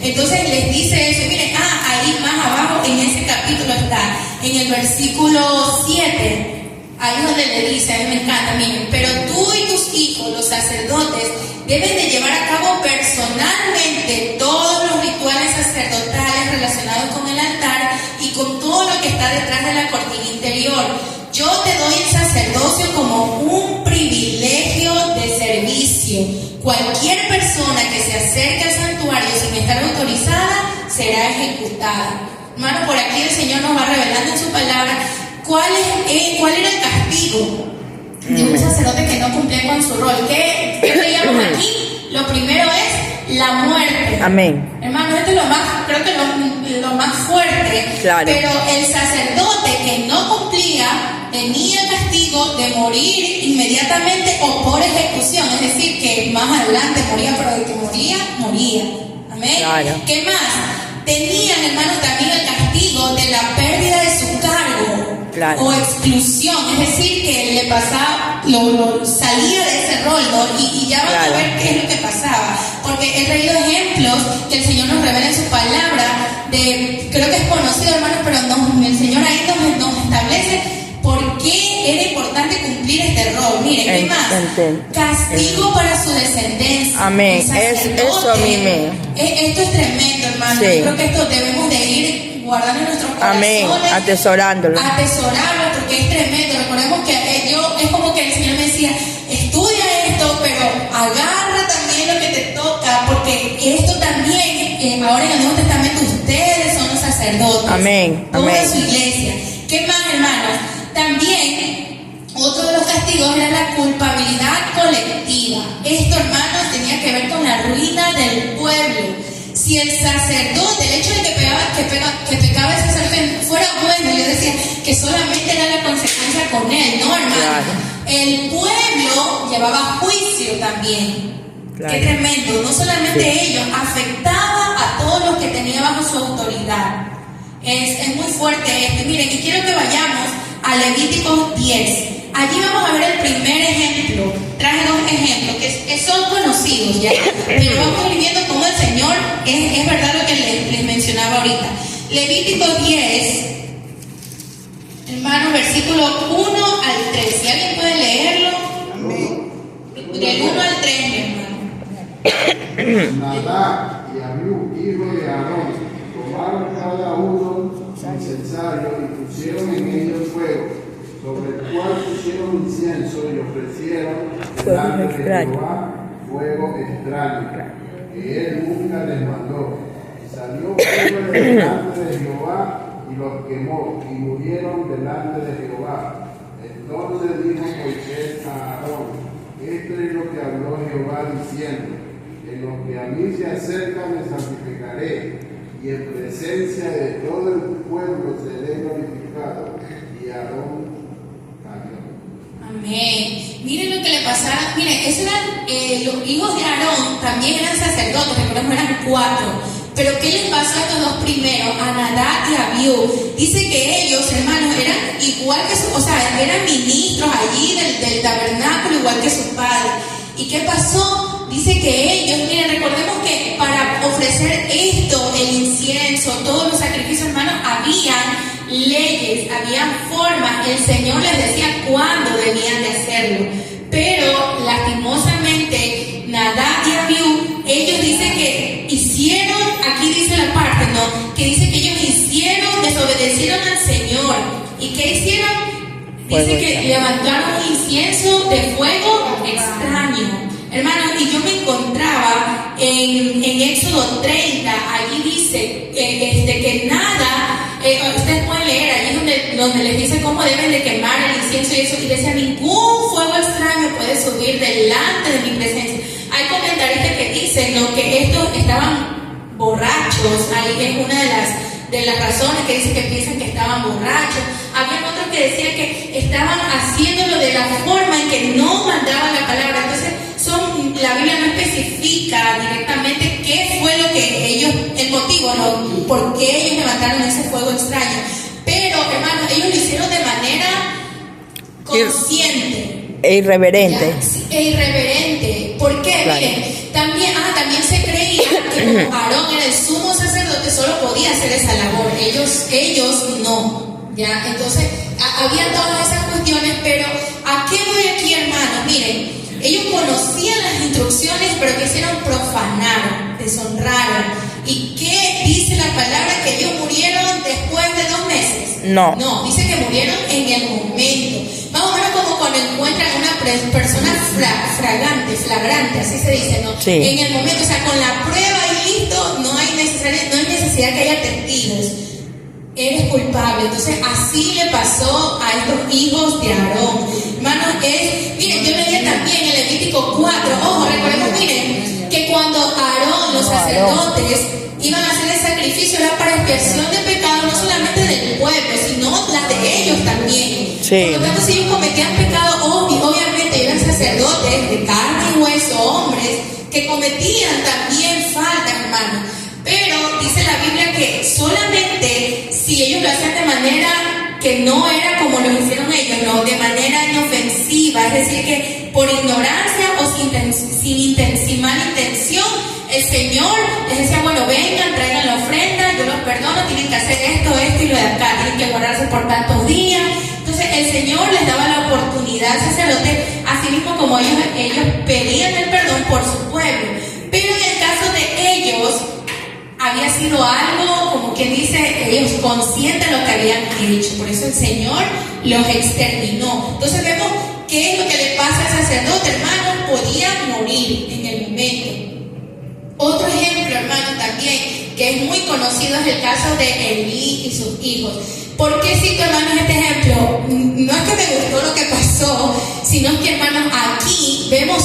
Entonces les dice eso, miren, ahí más abajo en ese capítulo está, en el versículo 7. Ahí es donde le dice, a mí me encanta, miren, pero tú y tus hijos, los sacerdotes, deben de llevar a cabo personalmente todos los rituales sacerdotales relacionados con el altar y con todo lo que está detrás de la cortina interior. Yo te doy el sacerdocio como un privilegio de servicio. Cualquier persona que se acerque al santuario sin estar autorizada será ejecutada. Hermano, por aquí el Señor nos va revelando en su palabra cuál era el castigo de un sacerdote que no cumplía con su rol. ¿Qué veíamos aquí? Lo primero es la muerte. Amén. Hermano, esto es lo más, creo que lo más fuerte. Claro. Pero el sacerdote que no cumplía tenía el castigo de morir inmediatamente o por ejecución. Es decir, que más adelante moría, pero de que moría. Amén. Claro. ¿Qué más? Tenían, hermanos, también el castigo de la pérdida de su cargo. Claro. O exclusión, es decir, que le pasaba, salía de ese rol, ¿no? Y ya van Claro. a ver qué es lo que pasaba, porque he traído ejemplos que el Señor nos revela en su palabra, creo que es conocido, hermanos, pero el Señor ahí nos establece por qué era importante cumplir este rol. Miren, ¿qué más? Castigo para su descendencia. Amén. Eso a mí esto es tremendo, hermano. Sí. Yo creo que esto debemos de ir guardando en nuestros corazones. Amén. Atesorándolo. Porque es tremendo. Recordemos que es como que el Señor me decía, estudia esto, pero agarra también lo que te toca, porque esto también, ahora en el Nuevo Testamento, ustedes son los sacerdotes. Amén. Toda Amén. su iglesia. ¿Qué más, hermanos? También, otro de los castigos era la culpabilidad colectiva. Esto, hermanos, tenía que ver con la ruina del pueblo. Si el sacerdote, el hecho de que pecaba el sacerdote fuera bueno, yo decía que solamente era la consecuencia con él, ¿no, hermano? Claro. El pueblo llevaba juicio también. Claro. Qué tremendo. No solamente Sí. ellos, afectaba a todos los que tenían bajo su autoridad. Es muy fuerte esto. Miren, y quiero que vayamos a Levíticos 10. Allí vamos a ver el primer ejemplo. Traje dos ejemplos que son conocidos ya, pero vamos a ir viendo cómo el Señor es verdad lo que les mencionaba ahorita. Levíticos 10, hermanos, versículo 1 al 3. Si alguien puede leerlo, del 1 al 3, mi hermano. Nadab y Abiú, hijo de Aarón, tomaron cada uno su incensario y pusieron en ellos fuego, sobre el cual pusieron incienso y ofrecieron delante de Jehová fuego extraño, que él nunca les mandó. Y salió fuego delante de Jehová y los quemó, y murieron delante de Jehová. Entonces dijo Moisés a Aarón: esto es lo que habló Jehová diciendo: en lo que a mí se acerca me santificaré, y en presencia de todo el pueblo seré glorificado. Y Aarón cayó. Amén. Miren lo que le pasaba. Miren, esos eran los hijos de Aarón, también eran sacerdotes, recordemos, eran 4. Pero ¿qué les pasó a estos dos primeros? A Nadab y a Abiú. Dice que ellos, hermanos, eran igual que eran ministros allí del tabernáculo, igual que sus padres. ¿Y qué pasó? Dice que ellos, miren, recordemos que para ofrecer esto, el incienso, todos los sacrificios, hermanos, habían leyes, habían formas. El Señor les decía cuándo debían de hacerlo. Pero, lastimosamente, Nadab y Abiú, ellos dicen que hicieron, aquí dice la parte, ¿no? Que dice que ellos desobedecieron al Señor. ¿Y qué hicieron? Dice que levantaron un incienso de fuego extraño. Hermanos, y yo me encontraba en Éxodo 30, allí dice que nada, ustedes pueden leer, allí donde les dice cómo deben de quemar el incienso y eso, y decía, ningún fuego extraño puede subir delante de mi presencia. Hay comentaristas que dicen, ¿no?, que estos estaban borrachos. Ahí es una de las razones que dicen que piensan que estaban borrachos. Había otros que decían que estaban haciéndolo de la forma en que no mandaban la palabra. Entonces, la Biblia no especifica directamente qué fue lo que ellos, el motivo, ¿no?, por qué ellos levantaron ese fuego extraño. Pero, hermanos, ellos lo hicieron de manera consciente. irreverente. Ya, sí, e irreverente. ¿Por qué? Claro. Miren, también se creía que como Aarón era el sumo sacerdote, solo podía hacer esa labor. Ellos no. ¿Ya? Entonces, había todas esas cuestiones, pero ¿a qué voy aquí, hermanos? Miren, ellos conocían las instrucciones, pero quisieron profanar, deshonraron. ¿Y qué dice la palabra? ¿Que ellos murieron después de 2 meses? No, dice que murieron en el momento. Más o menos como cuando encuentran a una persona flagrante, así se dice, ¿no? Sí. En el momento, o sea, con la prueba y listo, no hay necesidad que haya testigos. Eres culpable. Entonces, así le pasó a estos hijos de Aarón. Hermanos, miren, yo leía también en Levítico 4, ojo, recordemos, miren, que cuando Aarón, los sacerdotes, iban a hacer el sacrificio, era para expiación de pecados, no solamente del pueblo, sino las de ellos también. Sí. Por lo tanto, si ellos cometían pecado, obviamente eran sacerdotes de carne y hueso, hombres, que cometían también faltas, hermanos. Pero dice la Biblia que solamente si ellos lo hacían de manera que no era como lo hicieron ellos, no, de manera inofensiva, es decir, que por ignorancia o sin mala intención, el Señor les decía, bueno, vengan, traigan la ofrenda, yo los perdono, tienen que hacer esto y lo de acá, tienen que guardarse por tantos días. Entonces el Señor les daba la oportunidad al sacerdote, así mismo como ellos pedían el perdón por su pueblo. Pero en el caso de ellos, había sido algo, como quien dice, ellos conscientes de lo que habían hecho. Por eso el Señor los exterminó. Entonces vemos qué es lo que le pasa al sacerdote, hermano. Podía morir en el momento. Otro ejemplo, hermano, también, que es muy conocido, es el caso de Elí y sus hijos. ¿Por qué cito, hermanos, este ejemplo? No es que me gustó lo que pasó, sino que, hermanos, aquí vemos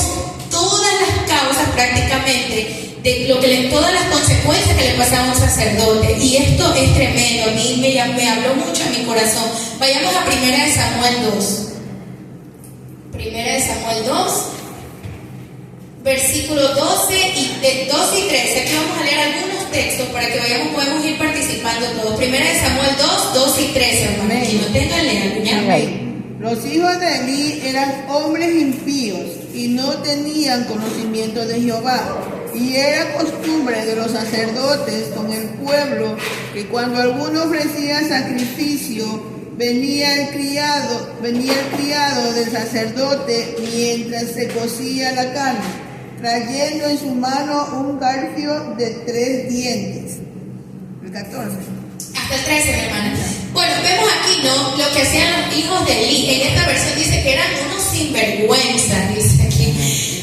todas las causas prácticamente de todas las consecuencias que le pasaban a un sacerdote. Y esto es tremendo, a mí me habló mucho a mi corazón. Vayamos a 1 Samuel 2. 1 Samuel 2, versículos 12 y 13. Aquí vamos a leer algunos textos para que podemos ir participando todos. 1 Samuel 2, 12 y 13, hermano. Quien no tenga, lean, ¿ya? Los hijos de Elí eran hombres impíos y no tenían conocimiento de Jehová. Y era costumbre de los sacerdotes con el pueblo que cuando alguno ofrecía sacrificio, venía el criado del sacerdote mientras se cocía la carne, trayendo en su mano un garfio de 3 dientes. El 14. Hasta el 13, mi hermana. Bueno, vemos aquí, ¿no? Lo que hacían los hijos de Elí. En esta versión dice que eran unos sinvergüenzas, dice aquí,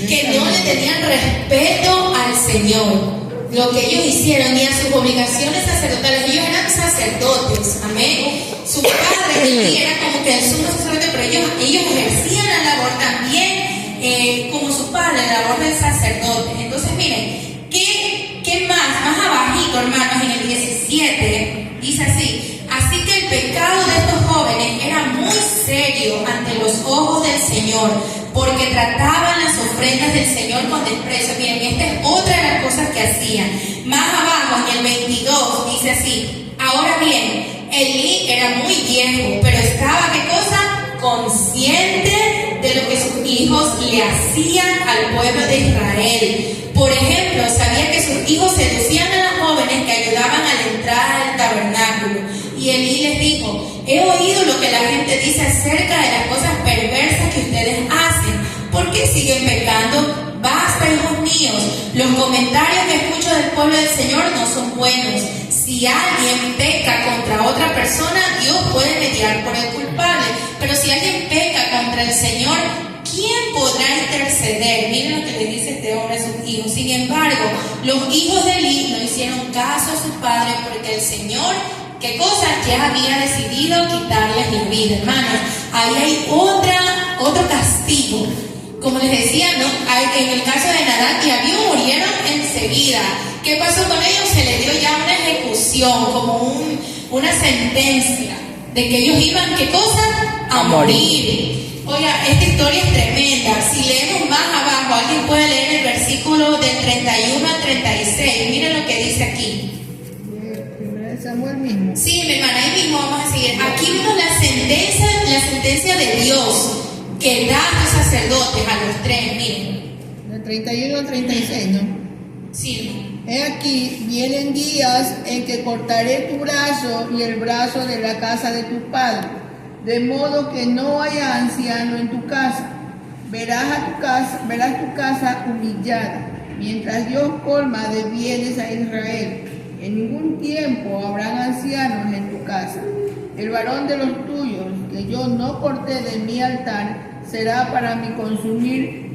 que no le tenían respeto al Señor. Lo que ellos hicieron y a sus obligaciones sacerdotales. Ellos eran sacerdotes, amén. Su padre Elí era como que el sumo sacerdote, pero ellos ejercían la labor también como su padre, la labor del sacerdote. Entonces, miren, ¿qué más? Más abajito, hermanos, en el 17, dice así. Así que el pecado de estos jóvenes era muy serio ante los ojos del Señor, porque trataban las ofrendas del Señor con desprecio. Miren, esta es otra de las cosas que hacían. Más abajo, en el 22, dice así. Ahora bien, Elí era muy viejo, pero estaba, ¿qué cosa? Consciente de lo que sus hijos le hacían al pueblo de Israel. Por ejemplo, sabía que sus hijos seducían a los jóvenes que ayudaban a la entrada del tabernáculo. Y Elí les dijo, he oído lo que la gente dice acerca de las cosas perversas que ustedes hacen. ¿Por qué siguen pecando? Basta, hijos míos. Los comentarios que escucho del pueblo del Señor no son buenos. Si alguien peca contra otra persona, Dios puede mediar por el culpable. Pero si alguien peca contra el Señor, ¿quién podrá interceder? Miren lo que le dice este hombre a sus hijos. Sin embargo, los hijos de Elí no hicieron caso a sus padres porque el Señor, ¿qué cosa? Ya había decidido quitarles la vida, hermanos. Ahí hay otro castigo. Como les decía, ¿no? En el caso de Nadab y Abiú murieron enseguida. ¿Qué pasó con ellos? Se les dio ya una ejecución, como una sentencia de que ellos iban, ¿qué cosa? A morir. Oiga, esta historia es tremenda. Si leemos más abajo, alguien puede leer el versículo del 31 al 36. Miren lo que dice aquí. Samuel mismo. Sí, mi hermana, ahí mismo vamos a seguir. Aquí vemos la sentencia de Dios, que que da a tus sacerdotes, a los 3, miren. Del 31 al 36, ¿no? Sí. He aquí, vienen días en que cortaré tu brazo y el brazo de la casa de tu padre, de modo que no haya anciano en tu casa. Verás tu casa humillada, mientras Dios colma de bienes a Israel. En ningún tiempo habrán ancianos en tu casa. El varón de los tuyos, que yo no corté de mi altar, será para mí consumir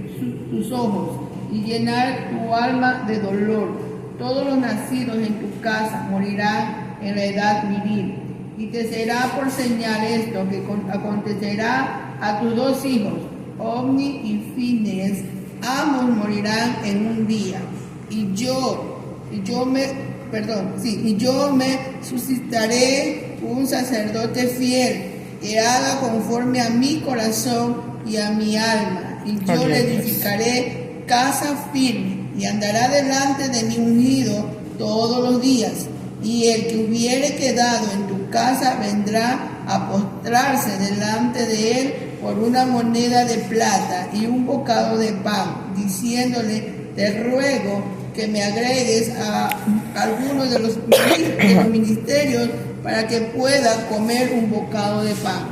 tus ojos y llenar tu alma de dolor. Todos los nacidos en tu casa morirán en la edad viril. Y te será por señal esto, que acontecerá a tus 2 hijos, Ofni y Finees. Ambos morirán en un día. Y yo me suscitaré un sacerdote fiel, que haga conforme a mi corazón y a mi alma. Y yo le edificaré casa firme, y andará delante de mi ungido todos los días. Y el que hubiere quedado en tu casa vendrá a postrarse delante de él por una moneda de plata y un bocado de pan, diciéndole: te ruego que me agregues a alguno de los ministerios para que pueda comer un bocado de pan.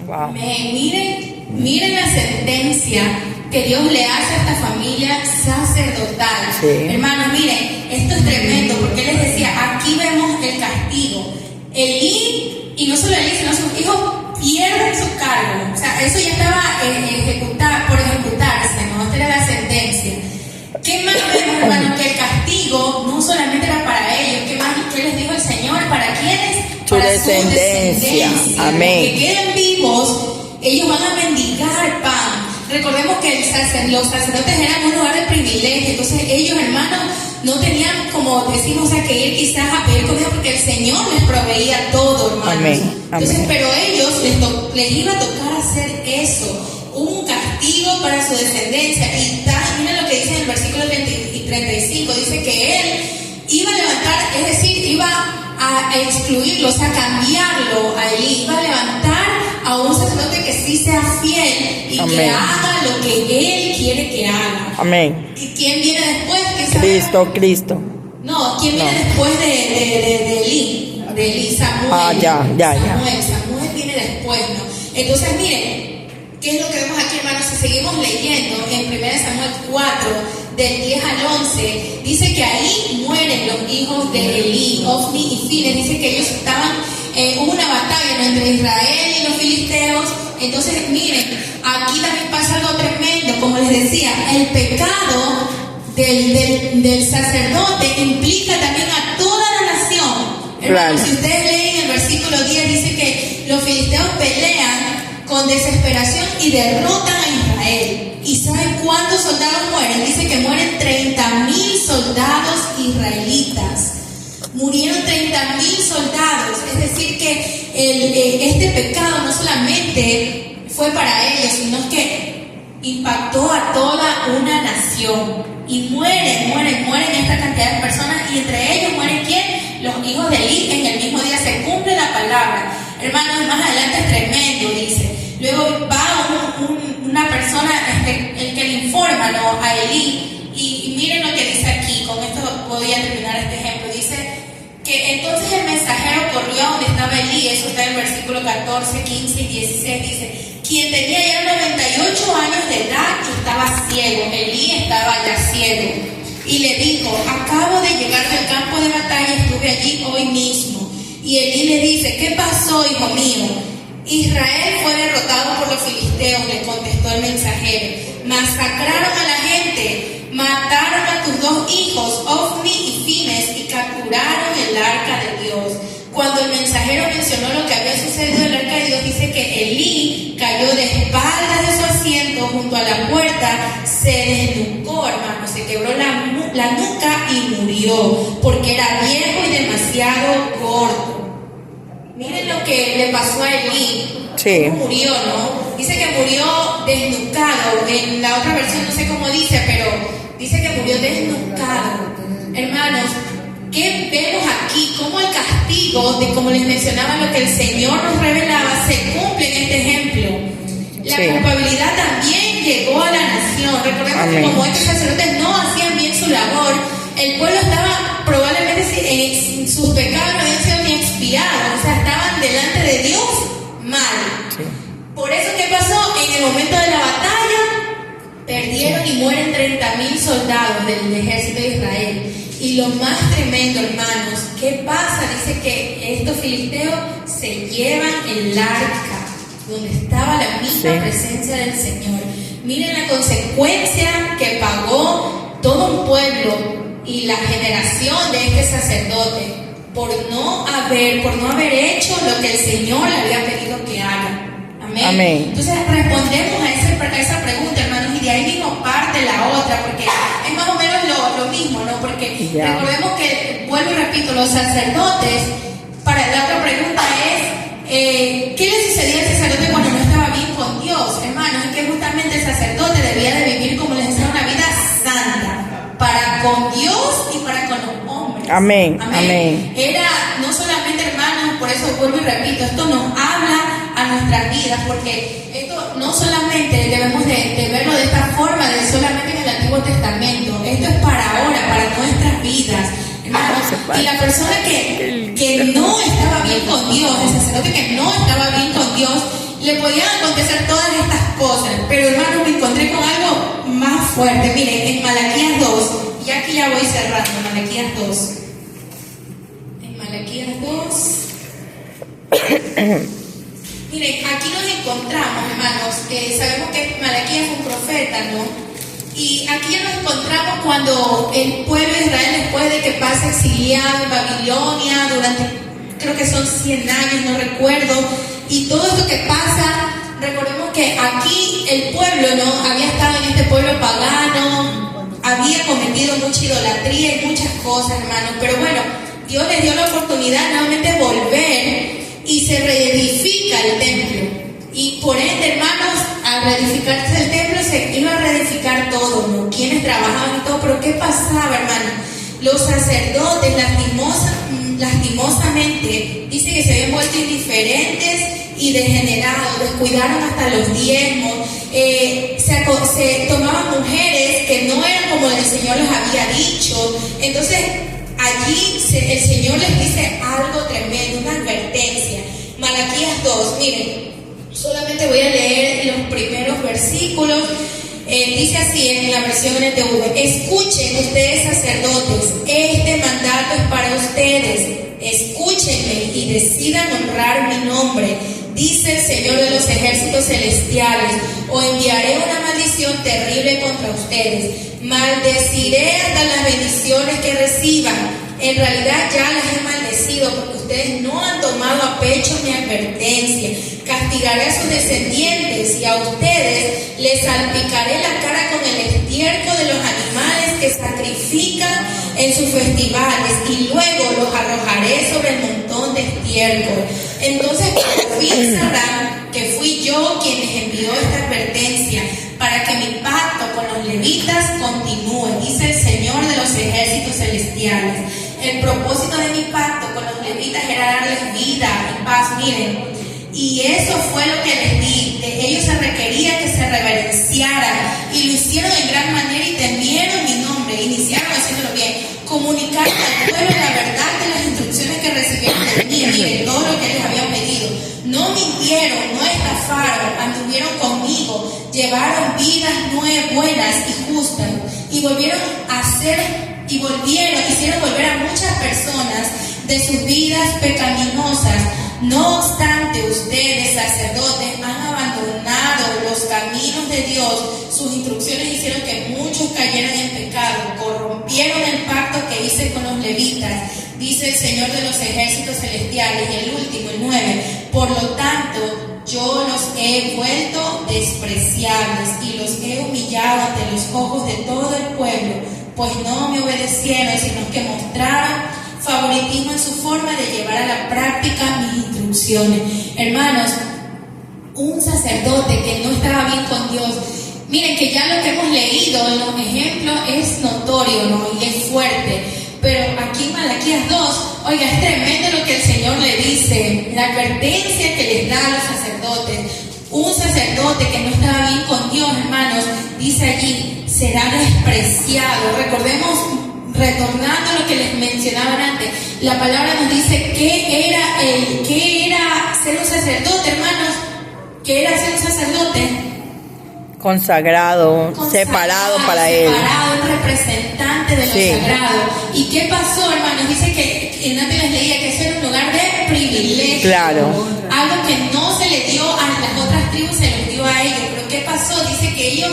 Wow. Miren la sentencia que Dios le hace a esta familia sacerdotal. Sí. Hermanos, miren, esto es tremendo, porque él les decía, aquí vemos el castigo. Elí, y no solo Elí, sino sus hijos pierden su cargo. O sea, eso ya estaba por ejecutarse, ¿no? Esta era la sentencia. ¿Qué más vemos, hermanos? Que el castigo no solamente era para ellos. ¿Qué les dijo el Señor? ¿Para quiénes? Su descendencia. Amén. Que queden vivos, ellos van a mendigar pan. Recordemos que los sacerdotes eran un lugar de privilegio, entonces ellos, hermanos, no tenían, como decimos, que ir quizás a pedir comida, porque el Señor les proveía todo, hermanos. Amén. Entonces, Amén. pero ellos les iba a tocar hacer eso, un castigo para su descendencia. Y miren lo que dice en el versículo 35, dice que él iba a levantar, es decir, iba a excluirlo, o sea, cambiarlo a Elí, iba a levantar a un sacerdote que sí sea fiel y Amén. que haga lo que él quiere que haga. Amén. ¿Y quién viene después? ¿Quién sabe? Cristo. No, ¿quién viene después de Elí? De Elí, Samuel. Ya. Samuel viene después, ¿no? Entonces, miren, ¿qué es lo que vemos aquí, hermanos? Si seguimos leyendo en 1 Samuel 4, del 10 al 11, dice que ahí mueren los hijos de Elí, Ofni y Finees. Dice que ellos estaban, hubo una batalla, ¿no?, entre Israel y los filisteos. Entonces, miren, aquí también pasa algo tremendo. Como les decía, el pecado del sacerdote implica también a toda la nación. Hermanos, si ustedes leen el versículo 10, dice que los filisteos pelean con desesperación y derrotan a Israel. ¿Y saben cuántos soldados mueren? Dice que mueren 30,000 soldados israelitas. Murieron 30,000 soldados. Es decir que este pecado no solamente fue para ellos, sino que impactó a toda una nación. Y mueren esta cantidad de personas, y entre ellos mueren ¿quién? Los hijos de Elí. En el mismo día se cumple la palabra. Hermanos, más adelante es tremendo, dice. Luego va una persona, el que le informa, ¿no?, a Elí. Y miren lo que dice aquí. Con esto voy a terminar este ejemplo. Dice que entonces el mensajero corrió a donde estaba Elí. Eso está en el versículo 14, 15 y 16. Dice: quien tenía ya 98 años de edad y estaba ciego. Elí estaba ya ciego. Y le dijo: acabo de llegar del campo de batalla, estuve allí hoy mismo. Y Elí le dice: ¿qué pasó, hijo mío? Israel fue derrotado por los filisteos, le contestó el mensajero. Masacraron a la gente, mataron a tus 2 hijos, Ofni y Finees, y capturaron el arca de Dios. Cuando el mensajero mencionó lo que había sucedido en el arca de Dios, dice que Elí cayó de espaldas de su asiento junto a la puerta, se desnucó, hermano, se quebró la nuca y murió, porque era viejo y demasiado gordo. Miren lo que le pasó a Elí. Sí. Murió, ¿no? Dice que murió desnucado. En la otra versión no sé cómo dice, pero dice que murió desnucado. Hermanos, ¿qué vemos aquí? Cómo el castigo, como les mencionaba, lo que el Señor nos revelaba, se cumple en este ejemplo. La Sí. culpabilidad también llegó a la nación. Recordemos Amén. que como estos sacerdotes no hacían bien su labor, el pueblo estaba probablemente sus pecados no habían sido ni expiados, o sea, estaban delante de Dios mal. Sí. Por eso, ¿qué pasó? En el momento de la batalla, perdieron y mueren 30.000 soldados del ejército de Israel. Y lo más tremendo, hermanos, ¿qué pasa? Dice que estos filisteos se llevan el arca, donde estaba la misma Sí. presencia del Señor. Miren la consecuencia que pagó todo un pueblo y la generación de este sacerdote por no haber hecho lo que el Señor le había pedido que haga. Amén. Amén. Entonces respondemos a esa pregunta, hermanos, y de ahí mismo parte la otra, porque es más o menos lo mismo, ¿no? Porque Ya. recordemos que, vuelvo y repito, los sacerdotes, para la otra pregunta es, ¿qué le sucedía al sacerdote cuando no estaba bien con Dios? Hermanos, es que justamente el sacerdote debía de vivir, como les decía, una vida santa, para con Dios y para con los hombres. Amén, amén. Era no solamente, hermanos, por eso vuelvo y repito, esto nos habla a nuestras vidas, porque esto no solamente debemos de verlo de esta forma, de solamente en el Antiguo Testamento, esto es para ahora, para nuestras vidas, hermanos. Y la persona que no estaba bien con Dios, el sacerdote que no estaba bien con Dios, le podían acontecer todas estas cosas, pero hermanos, me encontré con algo más fuerte. Miren, en Malaquías 2, y aquí ya voy cerrando, Malaquías 2. En Malaquías 2. Miren, aquí nos encontramos, hermanos, sabemos que Malaquías fue un profeta, ¿no? Y aquí ya nos encontramos cuando el pueblo de Israel, después de que pasa exiliado en Babilonia durante, creo que son 100 años, no recuerdo, y todo esto que pasa, recordemos que aquí el pueblo, ¿no? Había estado en este pueblo pagano, había cometido mucha idolatría y muchas cosas, hermanos, pero bueno, Dios les dio la oportunidad nuevamente de volver y se reedifica el templo. Y por ende, hermanos, al reedificarse el templo se iba a reedificar todo, ¿no? Quienes trabajaban y todo, pero ¿qué pasaba, hermanos? Los sacerdotes lastimosamente dice que se habían vuelto indiferentes y degenerados, descuidaron hasta los diezmos, se tomaban mujeres que no eran como el Señor les había dicho. Entonces allí el Señor les dice algo tremendo, una advertencia. Malaquías 2, miren, solamente voy a leer los primeros versículos. Dice así en la versión NTV: escuchen ustedes, sacerdotes, este mandato es para ustedes. Escúchenme y decidan honrar mi nombre, dice el Señor de los ejércitos celestiales, o enviaré una maldición terrible contra ustedes. Maldeciré hasta las bendiciones que reciban. En realidad ya las he maldecido porque ustedes no han tomado a pecho mi advertencia. Castigaré a sus descendientes y a ustedes les salpicaré la cara con el estiércol de los animales que sacrifican en sus festivales y luego los arrojaré sobre el montón de estiércol. Entonces por fin sabrán que fui yo quien les envió esta advertencia para que mi pacto con los levitas continúe, dice el Señor de los ejércitos celestiales. El propósito de mi pacto con los levitas era darles vida y paz, miren. Y eso fue lo que les di. De ellos se requería que se reverenciaran y lo hicieron en gran manera y temieron mi nombre. Iniciaron haciéndolo bien. Comunicaron al pueblo la verdad de las instrucciones que recibieron de mí. Miren, todo lo que les había pedido. No mintieron, no estafaron, anduvieron conmigo, llevaron vidas buenas y justas y hicieron volver a muchas personas de sus vidas pecaminosas. No obstante, ustedes, sacerdotes, han abandonado los caminos de Dios. Sus instrucciones hicieron que muchos cayeran en pecado, corrompieron el pacto que hice con los levitas, dice el Señor de los ejércitos celestiales. Y el último, el 9, por lo tanto, yo los he vuelto despreciables y los he humillado ante los ojos de todo el pueblo, pues no me obedecieron, sino que mostraron favoritismo en su forma de llevar a la práctica mis instrucciones. Hermanos, un sacerdote que no estaba bien con Dios, miren que ya lo que hemos leído en los ejemplos es notorio, ¿no? Y es fuerte. Pero aquí en Malaquías 2, oiga, es tremendo lo que el Señor le dice, la advertencia que les da a los sacerdotes. un sacerdote que no estaba bien con Dios, hermanos, dice allí, será despreciado. Recordemos, retornando a lo que les mencionaban antes, la palabra nos dice que era ser un sacerdote, hermanos, que era ser un sacerdote Consagrado, separado para Él. Separado, un representante de lo Sí. sagrado. ¿Y qué pasó, hermanos? Dice que antes les leía que ese era un lugar de privilegio. Claro. Algo que no se le dio a las otras tribus, se les dio a ellos. Pero ¿qué pasó? Dice que ellos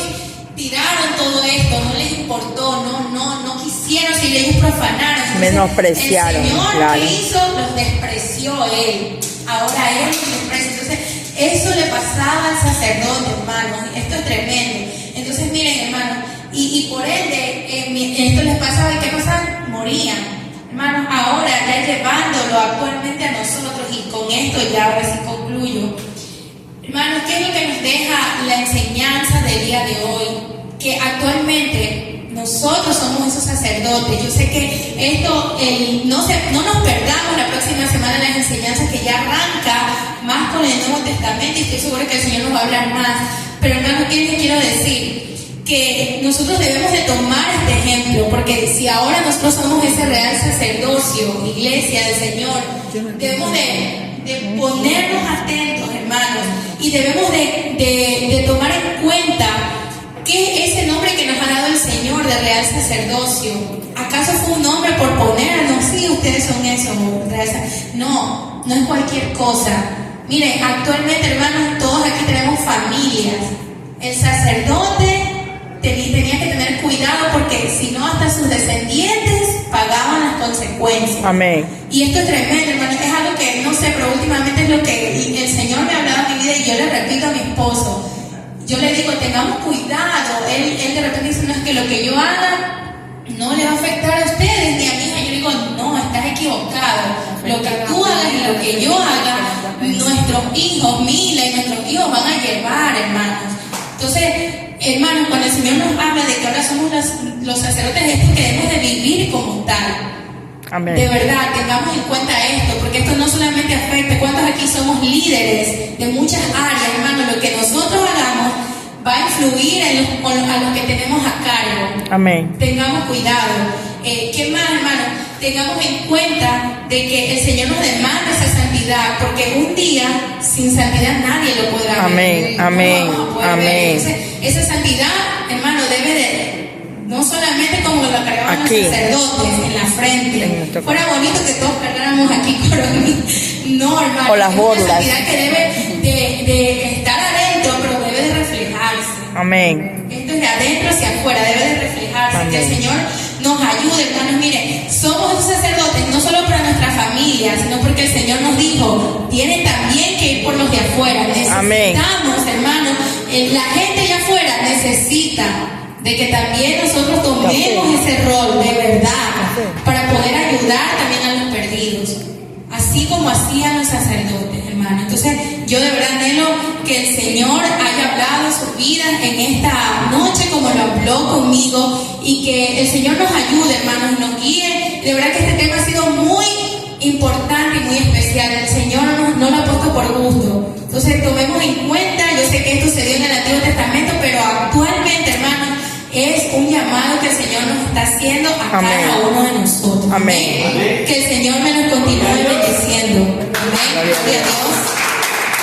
tiraron todo esto, no les importó, no quisieron, si ellos profanaron. Entonces, menospreciaron, el Señor, claro. ¿qué hizo? Los despreció Él. Ahora Él los desprecia. Entonces, eso le pasaba al sacerdote, hermanos. Esto es tremendo. Entonces, miren, hermanos, y por ende, esto les pasaba, ¿y qué pasaba? Morían. Hermanos, ahora ya llevándolo actualmente a nosotros, y con esto ya ahora sí concluyo. Hermanos, ¿qué es lo que nos deja la enseñanza del día de hoy? Que actualmente nosotros somos esos sacerdotes. Yo sé que esto, no nos perdamos la próxima semana las enseñanzas que ya arranca más con el Nuevo Testamento, y estoy segura que el Señor nos va a hablar más. Pero hermanos, ¿qué les quiero decir? Que nosotros debemos de tomar este ejemplo, porque si ahora nosotros somos ese real sacerdocio, iglesia del Señor, debemos de ponernos atentos, hermanos, y debemos de tomar en cuenta que ese nombre que nos ha dado el Señor de real sacerdocio, ¿acaso fue un nombre por ponernos? Sí, ustedes son eso, no es cualquier cosa. Miren, actualmente, hermanos, todos aquí tenemos familias. El sacerdote tenía que tener cuidado, porque si no, hasta sus descendientes pagaban las consecuencias. Amén. Y esto es tremendo, hermano. Es algo que no sé, pero últimamente es lo que el Señor me ha hablado en mi vida, y yo le repito a mi esposo. Yo le digo, tengamos cuidado. Él de repente dice, no, es que lo que yo haga no le va a afectar a ustedes ni a mi hija. Yo le digo, no, estás equivocado. Lo que tú hagas y lo que yo haga, nuestros hijos, Mila y nuestros hijos van a llevar, hermanos. Entonces, hermanos, cuando el Señor nos habla de que ahora somos los sacerdotes, es que debemos de vivir como tal. Amén. De verdad, tengamos en cuenta esto, porque esto no solamente afecta. ¿Cuántos aquí somos líderes de muchas áreas, hermanos? Lo que nosotros hagamos va a influir a los que tenemos a cargo. Amén. Tengamos cuidado. ¿Qué más, hermanos? Tengamos en cuenta de que el Señor nos demanda esa santidad, porque un día sin santidad nadie lo podrá ver. Amén, No amén, vamos a poder ver. amén. Entonces, esa santidad, hermano, debe de, no solamente como lo cargaban Aquí, los sacerdotes en la en frente. nuestro Fuera bonito que todos cargáramos aquí coronita. No, hermano. O las es borlas. una santidad que debe de estar adentro, pero debe de reflejarse. Amén. Esto es de adentro hacia afuera, debe de reflejarse. Amén. Que el Señor nos ayude, hermanos. Miren, somos sacerdotes no solo para nuestra familia, sino porque el Señor nos dijo, tienen también que ir por los de afuera. Amén. Necesitamos, hermanos, la gente allá afuera necesita de que también nosotros tomemos ese rol de verdad para poder ayudar también a los perdidos, así como hacían los sacerdotes, hermano. Entonces, yo de verdad anhelo que el Señor haya hablado en sus vidas en esta noche como lo habló conmigo, y que el Señor nos ayude, hermanos, y nos guíe. De verdad que este tema ha sido muy importante y muy especial. El Señor no lo ha puesto por gusto. Entonces, tomemos en cuenta, yo sé que esto se dio en el Antiguo Testamento, pero actualmente, hermanos, es un llamado que el Señor nos está haciendo a Amén. cada uno de nosotros. Amén. Que el Señor me nos continúe bendiciendo. Amén. Gloria a Gloria a Dios.